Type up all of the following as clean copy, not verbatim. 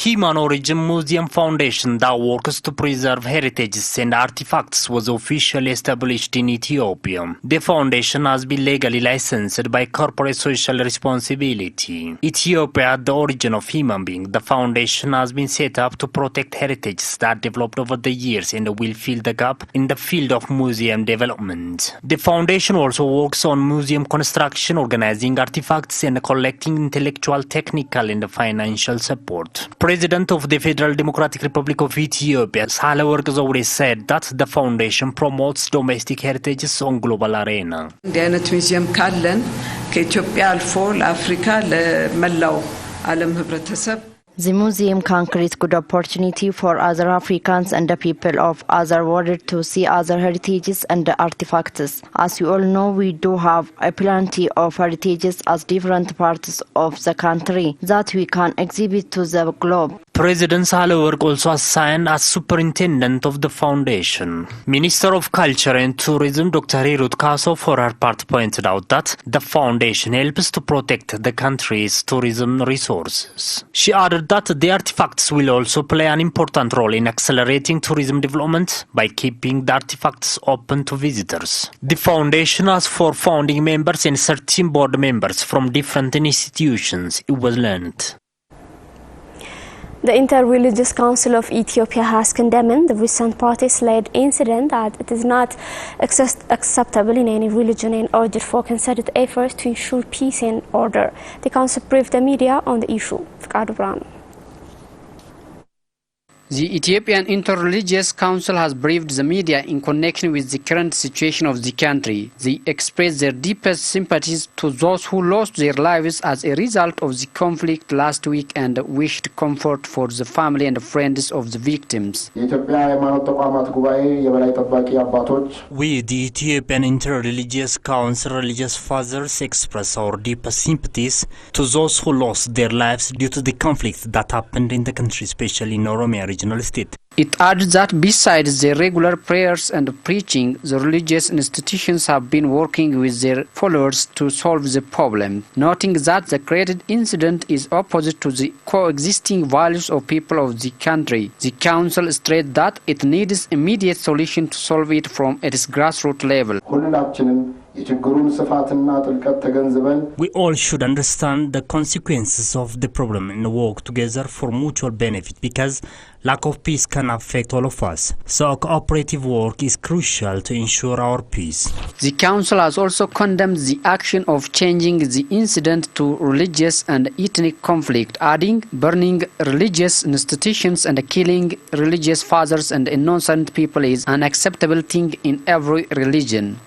Human Origin Museum Foundation that works to preserve heritages and artifacts was officially established in Ethiopia. The foundation has been legally licensed by Corporate Social Responsibility. Ethiopia at the origin of human being, the foundation has been set up to protect heritages that developed over the years and will fill the gap in the field of museum development. The foundation also works on museum construction, organizing artifacts and collecting intellectual, technical and financial support. President of the Federal Democratic Republic of Ethiopia, Sahle-Work Zawde, said that the foundation promotes domestic heritages on global arena. እንዲህ አይነት ሙዚየም ካለን ከኢትዮጵያ አልፎ ለአፍሪካ ለመላው ዓለም ህብረተሰብ The museum can create good opportunity for other Africans and the people of other world to see other heritages and artifacts. As you all know, we do have a plenty of heritages as different parts of the country that we can exhibit to the globe. President Sahle-Work also assigned as superintendent of the foundation. Minister of Culture and Tourism Dr. Hirut Kasso for her part pointed out that the foundation helps to protect the country's tourism resources. She added that the artifacts will also play an important role in accelerating tourism development by keeping the artifacts open to visitors. The foundation has 4 founding members and 13 board members from different institutions, it was learned. The Inter-Religious Council of Ethiopia has condemned the recent protest-led incident that it is not acceptable in any religion and urged for concerted efforts to ensure peace and order. The council briefed the media on the issue. The Ethiopian Inter-Religious Council has briefed the media in connection with the current situation of the country. They expressed their deepest sympathies to those who lost their lives as a result of the conflict last week and wished comfort for the family and friends of the victims. We, the Ethiopian Inter-Religious Council religious fathers, express our deepest sympathies to those who lost their lives due to the conflict that happened in the country, especially in Oromia regional state. It adds that besides the regular prayers and preaching, the religious institutions have been working with their followers to solve the problem, noting that the created incident is opposite to the coexisting values of people of the country. The council stressed that it needs immediate solution to solve it from its grassroots level. We all should understand the consequences of the problem and work together for mutual benefit because lack of peace can affect all of us. So cooperative work is crucial to ensure our peace. The council has also condemned the action of changing the incident to religious and ethnic conflict, adding burning religious institutions and killing religious fathers and innocent people is an unacceptable thing in every religion.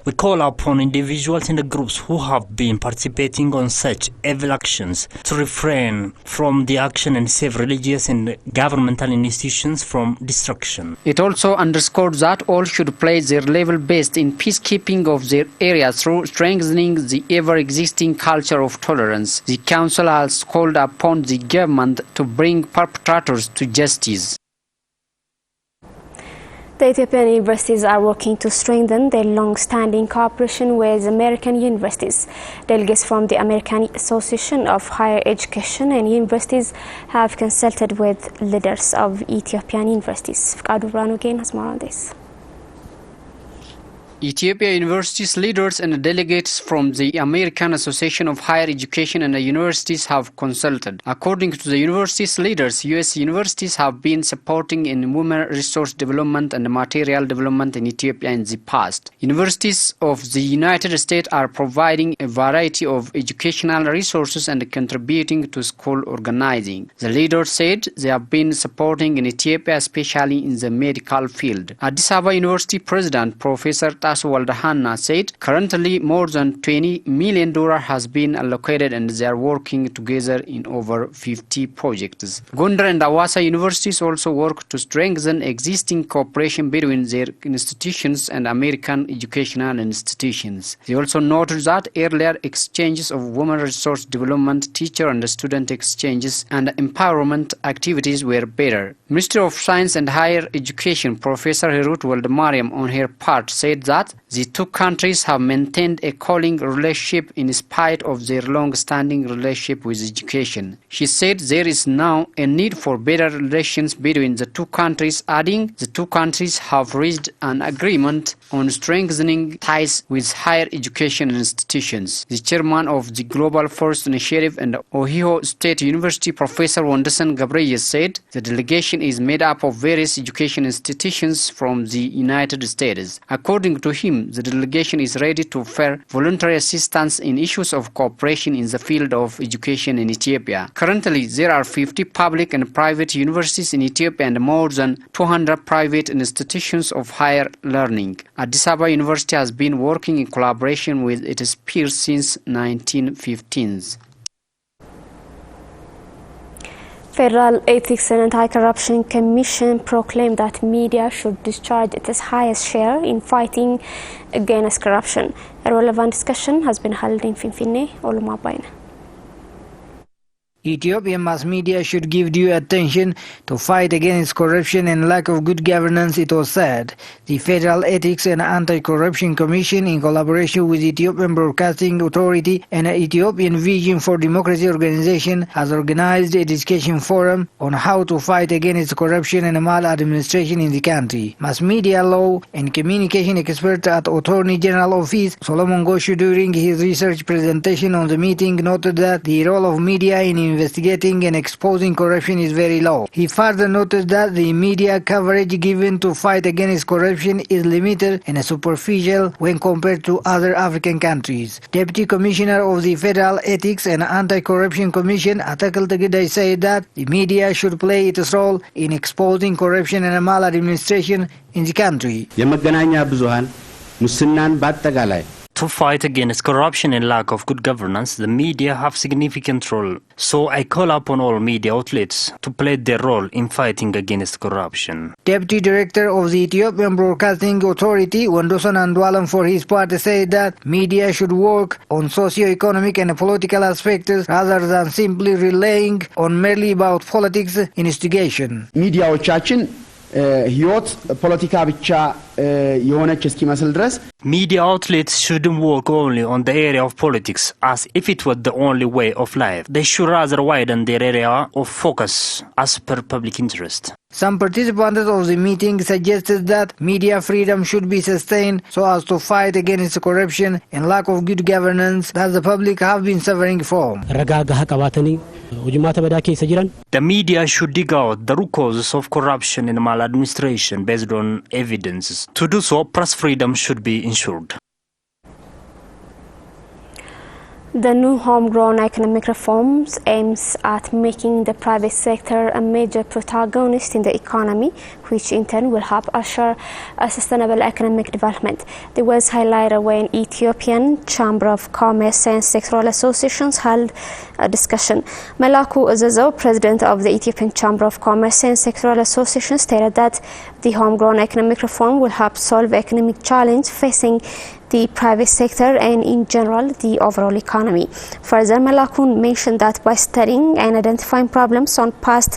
We call upon individuals and groups who have been participating on such evil actions to refrain from the action and save religious and governmental institutions from destruction. It also underscored that all should play their level best in peacekeeping of their area through strengthening the ever-existing culture of tolerance. The council has called upon the government to bring perpetrators to justice. The Ethiopian universities are working to strengthen their long-standing cooperation with American universities. Delegates from the American Association of Higher Education and Universities have consulted with leaders of Ethiopian universities. Fqadu Branu again has more on this. Ethiopia universities leaders and delegates from the American Association of Higher Education and Universities have consulted. According to the universities leaders, U.S. universities have been supporting in women resource development and material development in Ethiopia in the past. Universities of the United States are providing a variety of educational resources and contributing to school organizing. The leaders said they have been supporting in Ethiopia, especially in the medical field. Addis Ababa University President Professor Tasu Waldahana said currently more than $20 million has been allocated and they are working together in over 50 projects. Gondar and Awasa universities also work to strengthen existing cooperation between their institutions and American educational institutions. They also noted that earlier exchanges of women resource development, teacher and student exchanges and empowerment activities were better. Ministry of Science and Higher Education Professor Hirut Waldamariam on her part said that the two countries have maintained a colleague relationship in spite of their long-standing relationship with education. She said there is now a need for better relations between the two countries, adding the two countries have reached an agreement on strengthening ties with higher education institutions. The chairman of the Global First Initiative and Ohio State University, Professor Wonderson Gabriel, said the delegation is made up of various education institutions from the United States. According to him, the delegation is ready to offer voluntary assistance in issues of cooperation in the field of education in Ethiopia. Currently, there are 50 public and private universities in Ethiopia and more than 200 private institutions of higher learning. Addis Ababa University has been working in collaboration with its peers since 1915s. Federal Ethics and Anti-Corruption Commission proclaimed that media should discharge its highest share in fighting against corruption. A relevant discussion has been held in Finfinne, Olumabaina. Ethiopian mass media should give due attention to fight against corruption and lack of good governance, it was said. The Federal Ethics and Anti-Corruption Commission, in collaboration with Ethiopian Broadcasting Authority and Ethiopian Vision for Democracy organization, has organized a discussion forum on how to fight against corruption and maladministration in the country. Mass media law and communication expert at Attorney General Office, Solomon Goshu, during his research presentation on the meeting, noted that the role of media in investigating and exposing corruption is very low. He further noted that the media coverage given to fight against corruption is limited and superficial when compared to other African countries. Deputy Commissioner of the Federal Ethics and Anti-Corruption Commission, Atakal Tagidai, said that the media should play its role in exposing corruption and maladministration in the country. To fight against corruption and lack of good governance, the media have significant role. So I call upon all media outlets to play their role in fighting against corruption. Deputy Director of the Ethiopian Broadcasting Authority, Wondoson Andwalam, for his part, said that media should work on socio-economic and political aspects rather than simply relying on merely about politics instigation. Media ህይወት ፖለቲካ ብቻ የሆነች እስኪመስል ድረስ Media outlets shouldn't work only on the area of politics as if it was the only way of life. They should rather widen their area of focus as per public interest. Some participants of the meeting suggested that media freedom should be sustained so as to fight against corruption and lack of good governance that the public have been suffering from. The media should dig out the root causes of corruption and maladministration based on evidence. To do so, press freedom should be ensured. The new homegrown economic reforms aims at making the private sector a major protagonist in the economy, which in turn will help usher a sustainable economic development. This was highlighted when Ethiopian Chamber of Commerce and Sectoral Associations held a discussion. Melaku Azazo, president of the Ethiopian Chamber of Commerce and Sectoral Associations, stated that the homegrown economic reform will help solve economic challenge facing the private sector and in general the overall economy. Further, Malakun mentioned that by studying and identifying problems on past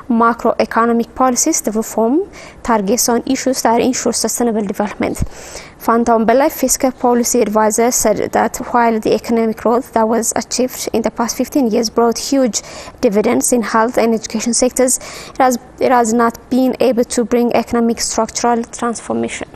macroeconomic policies, the reform targets on issues that ensure sustainable development. Fantaun Belay, fiscal policy advisor, said that while the economic growth that was achieved in the past 15 years brought huge dividends in health and education sectors, it has not been able to bring economic structural transformation.